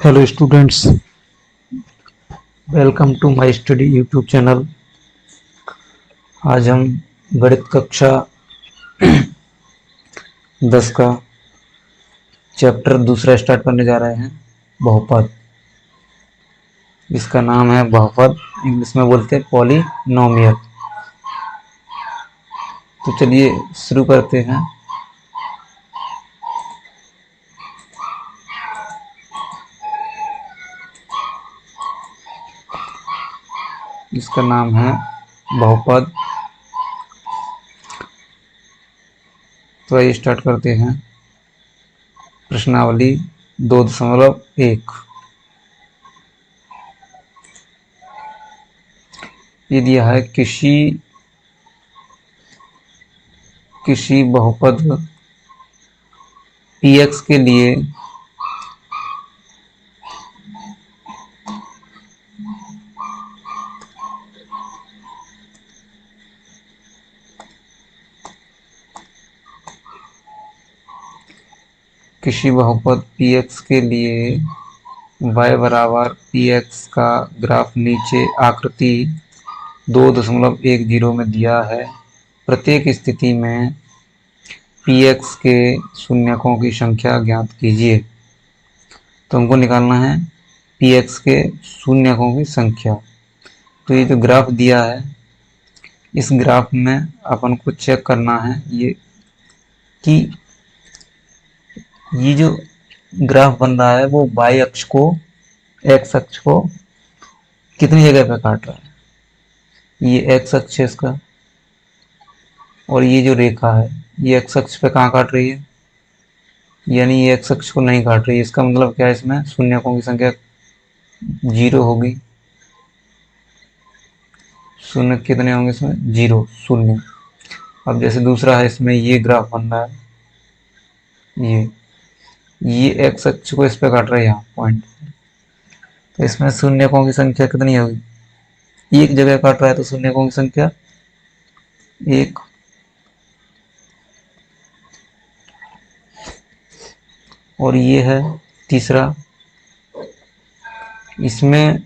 Hello students, welcome to my study YouTube channel. आज हम गणित कक्षा 10 का चैप्टर दूसरा स्टार्ट करने जा रहे हैं, बहुपद। इसका नाम है बहुपद, इंग्लिश में बोलते हैं पॉलिनोमियल। तो चलिए शुरू करते हैं। इसका नाम है बहुपद। तो आइए स्टार्ट करते हैं। प्रश्नावली 2.1। ये दिया है किसी बहुपद px के लिए y बराबर px का ग्राफ नीचे आकृति 2.10 में दिया है। प्रत्येक स्थिति में px के शून्यकों की संख्या ज्ञात कीजिए। तो हमको निकालना है px के शून्यकों की संख्या। तो ये जो ग्राफ दिया है, इस ग्राफ में अपन को चेक करना है कि ये जो ग्राफ बन रहा है वो y अक्ष को, x अक्ष को कितनी जगह पे काट रहा है। ये x अक्ष है इसका, और ये जो रेखा है ये x अक्ष पे कहाँ काट रही है, यानी ये x अक्ष को नहीं काट रही है। इसका मतलब क्या है, इसमें शून्यकों की संख्या 0 होगी। शून्य कितने होंगे इसमें, 0 शून्य। अब जैसे दूसरा है, इसमें ये ग्राफ बन रहा है, ये x अक्ष को इस पे काट रहा है यहाँ पॉइंट। तो इसमें शून्यकों की संख्या कितनी होगी, एक जगह काट रहा है तो शून्यकों की संख्या 1। और ये है तीसरा, इसमें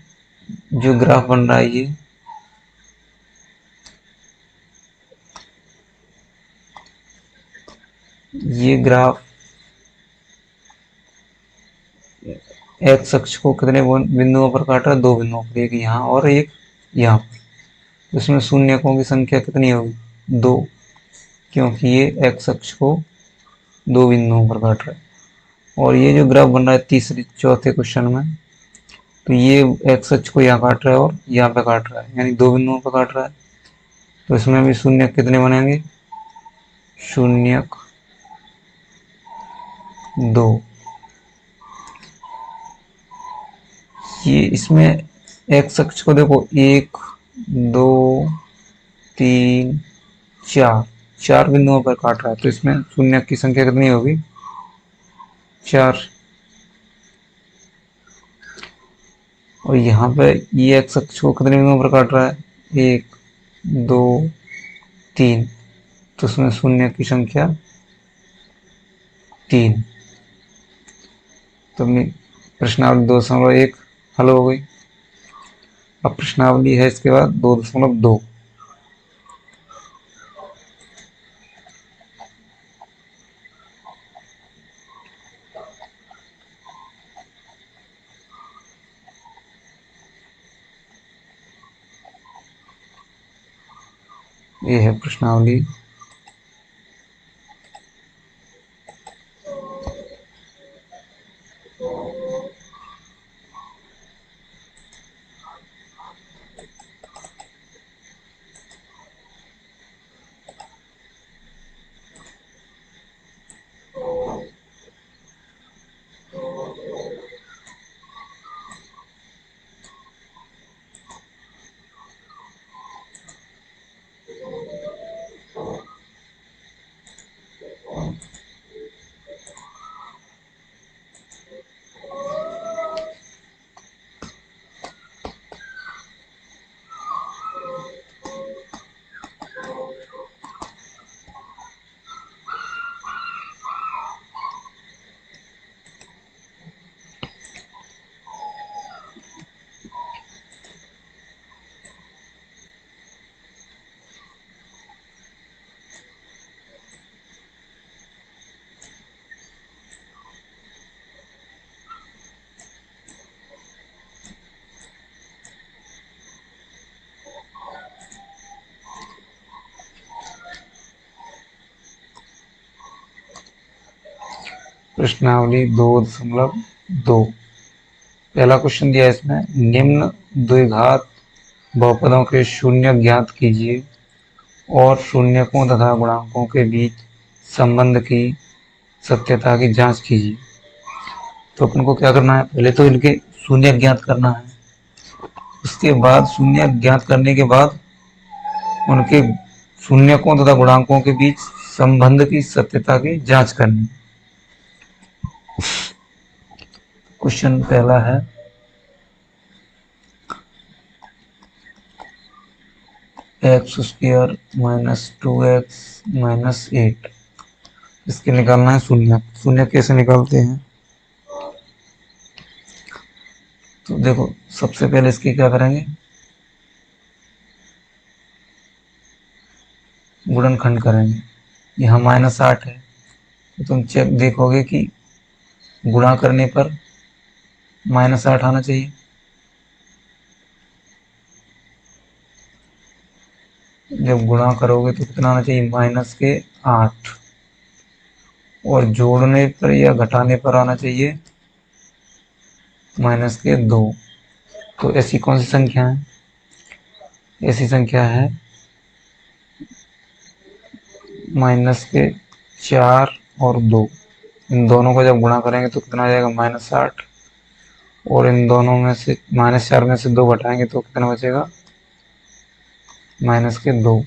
जो ग्राफ बन रहा है ये ग्राफ एक्स अक्ष को कितने बिंदुओं पर काट रहा है, 2 बिंदुओं पर, एक यहाँ और एक यहाँ। इसमें शून्यकों की संख्या कितनी होगी, 2, क्योंकि ये एक्स अक्ष को 2 बिंदुओं पर काट रहा है। और ये जो ग्राफ बन रहा है तीसरे चौथे क्वेश्चन में, तो ये एक्स अक्ष को यहाँ काट रहा है और यहाँ पे काट रहा है, यानी 2 बिंदुओं पर काट रहा है। तो इसमें भी शून्य कितने बनेंगे, शून्यक 2। ये इसमें एक्स अक्ष को देखो, 1 2 3 4, 4 बिंदुओं पर काट रहा है। तो इसमें शून्य की संख्या कितनी होगी, 4। और यहाँ पे ये एक्स अक्ष को कितने बिंदुओं पर काट रहा है, 1 2 3। तो उसमें शून्य की संख्या 3। तो प्रश्नावली 2.1 हल हो गई। अब प्रश्नावली है इसके बाद 2.2। ये है प्रश्नावली। प्रश्नावली 2.2। पहला क्वेश्चन दिया है इसमें, निम्न द्विघात बहुपदों के शून्य ज्ञात कीजिए और शून्यकों तथा गुणांकों के बीच संबंध की सत्यता की जांच कीजिए। तो अपन को क्या करना है, पहले तो इनके शून्य ज्ञात करना है, उसके बाद शून्य ज्ञात करने के बाद उनके शून्यकों तथा गुणांकों के बीच संबंध की सत्यता की जांच करनी। क्वेश्चन पहला है, x square minus 2x minus 8, इसके निकालना है शून्य। शून्य कैसे निकालते हैं, तो देखो सबसे पहले इसके क्या करेंगे, गुणनखंड करेंगे। यहाँ -8 है, तो तुम चेक देखोगे कि गुणा करने पर -8 आना चाहिए। जब गुणा करोगे तो कितना आना चाहिए, -8, और जोड़ने पर या घटाने पर आना चाहिए -2। तो ऐसी कौन सी संख्या है, ऐसी संख्या है -4 और 2। इन दोनों को जब गुणा करेंगे तो कितना आ जाएगा, -8, और इन दोनों में से -4 में से 2 घटाएंगे तो कितना बचेगा, -2।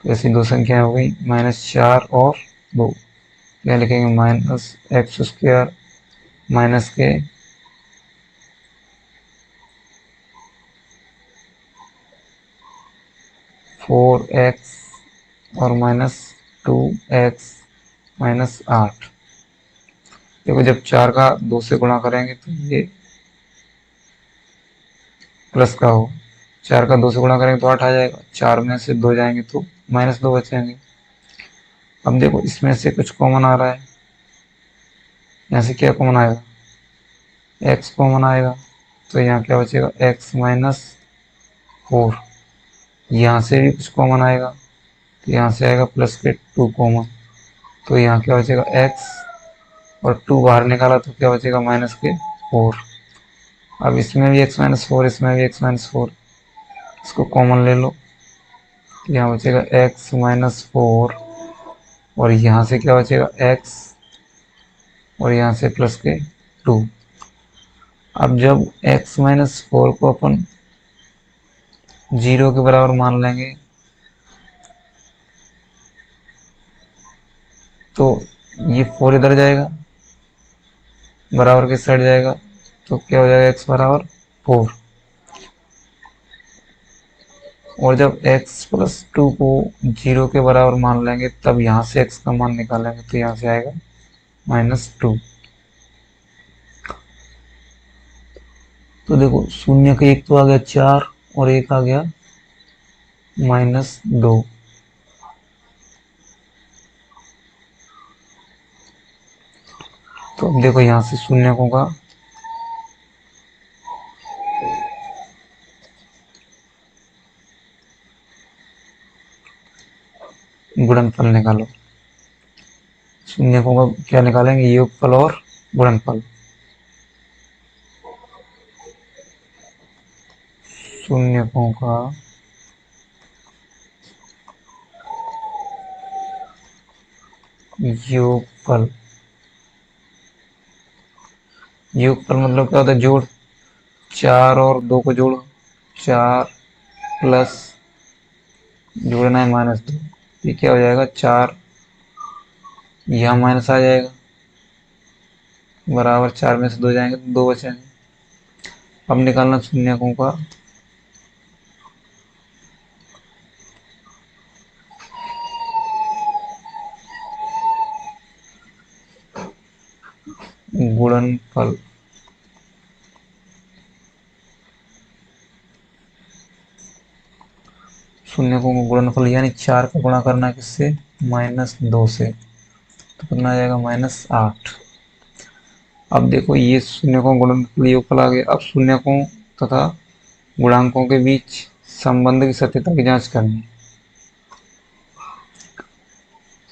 तो ऐसी दो संख्याएं हो गई, -4 और 2। क्या लिखेंगे, -x स्क्वायर माइनस के 4x और -2x -8। देखो जब 4 का 2 से गुणा करेंगे तो ये प्लस का हो, 4 का 2 से गुणा करेंगे तो 8 आ जाएगा, 4 में से 2 जाएंगे तो -2 बचेंगे। अब देखो इसमें से कुछ कॉमन आ रहा है, यहाँ से क्या कॉमन आएगा, x कॉमन आएगा, तो यहाँ क्या बचेगा, x -4। यहाँ से भी कुछ कॉमन आएगा, तो यहाँ से आएगा प्लस के 2 कॉमन, तो यहाँ क्या बचेगा, x, और 2 बाहर निकाला तो क्या बचेगा, -4। अब इसमें भी x -4, इसमें भी x -4, इसको कॉमन ले लो, तो यहाँ बचेगा x -4, और यहाँ से क्या बचेगा, x, और यहाँ से प्लस के 2। अब जब x -4 को अपन 0 के बराबर मान लेंगे तो ये 4 इधर जाएगा, बराबर के साइड जाएगा, तो क्या हो जाएगा, x बराबर 4। और जब x +2 को 0 के बराबर मान लेंगे तब यहाँ से x का मान निकालेंगे, तो यहाँ से आएगा -2। तो देखो शून्य का एक तो आ गया 4 और एक आ गया -2। तो अब देखो यहाँ से शून्यकों का गुणनफल निकालो। शून्यकों का क्या निकालेंगे, योगफल और गुणनफल। शून्यकों का योगफल, योगफल मतलब क्या होता है, जोड़। 4 और 2 को जोड़ो, 4 प्लस जोड़ना है -2, ये क्या हो जाएगा, 4, यहाँ माइनस आ जाएगा, बराबर 4 में से 2 जाएंगे तो 2 बचेंगे। अब निकालना शून्यकों का गुणनफल। शून्यकों का गुणनफल यानी 4 का गुणा करना है किससे, -2 से, तो कितना आ जाएगा, -8। अब देखो ये शून्यकों गुणनफल योगफल आ गया। अब शून्यकों तथा गुणांकों के बीच संबंध की सत्यता की जांच करनी।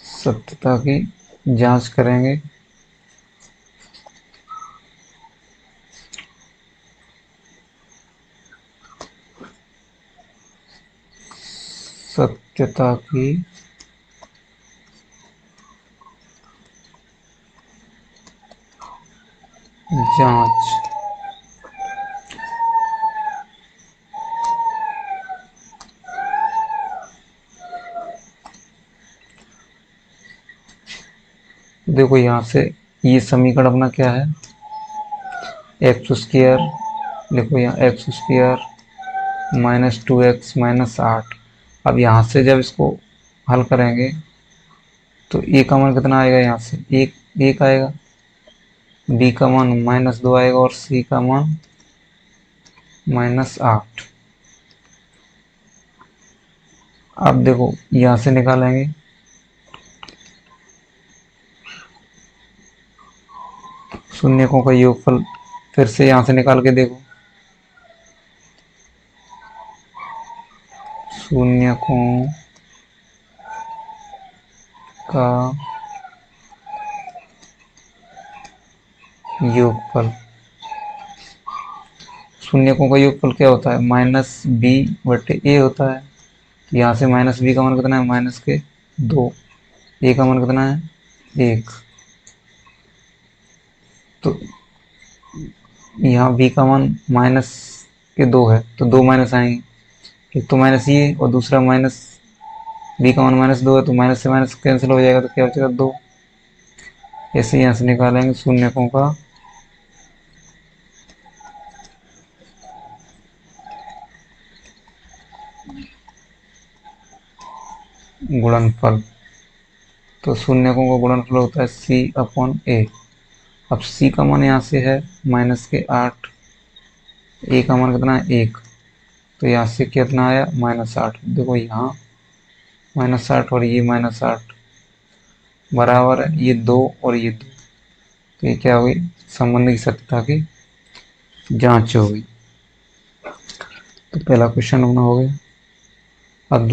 सत्यता की जांच करेंगे सत्यता की जांच। देखो यहां से ये समीकरण अपना क्या है, एक्स स्क्वायर, लिखो यहाँ x square minus 2x minus 8। अब यहाँ से जब इसको हल करेंगे तो ए का मान कितना आएगा, यहाँ से एक एक आएगा, बी का मान -2 आएगा और सी का मान -8। अब देखो यहाँ से निकालेंगे, शून्यकों का योगफल फिर से यहाँ से निकाल के देखो, शून्यकों का योगफल, शून्यकों का योगफल क्या होता है, -b/a होता है। यहाँ से -b का मान कितना है, -2, a का मान कितना है 1। तो यहाँ b का मान -2 है तो 2 माइनस आएंगे, एक तो माइनस ये और दूसरा माइनस, b का मान -2 है तो माइनस से माइनस कैंसिल हो जाएगा तो क्या बचेगा 2। ऐसे यहाँ से निकालेंगे शून्यकों का गुणनफल। तो शून्यकों का गुणनफल होता है c/a। अब c का मान यहाँ से है -8, a का मान कितना है 1, तो यहाँ से कितना आया -8। देखो यहाँ -8 और ये -8 बराबर है, ये 2 और ये 2, तो ये क्या हुई, संबंध की सत्यता की जांच हो गई। तो पहला क्वेश्चन अपना हो गया। अब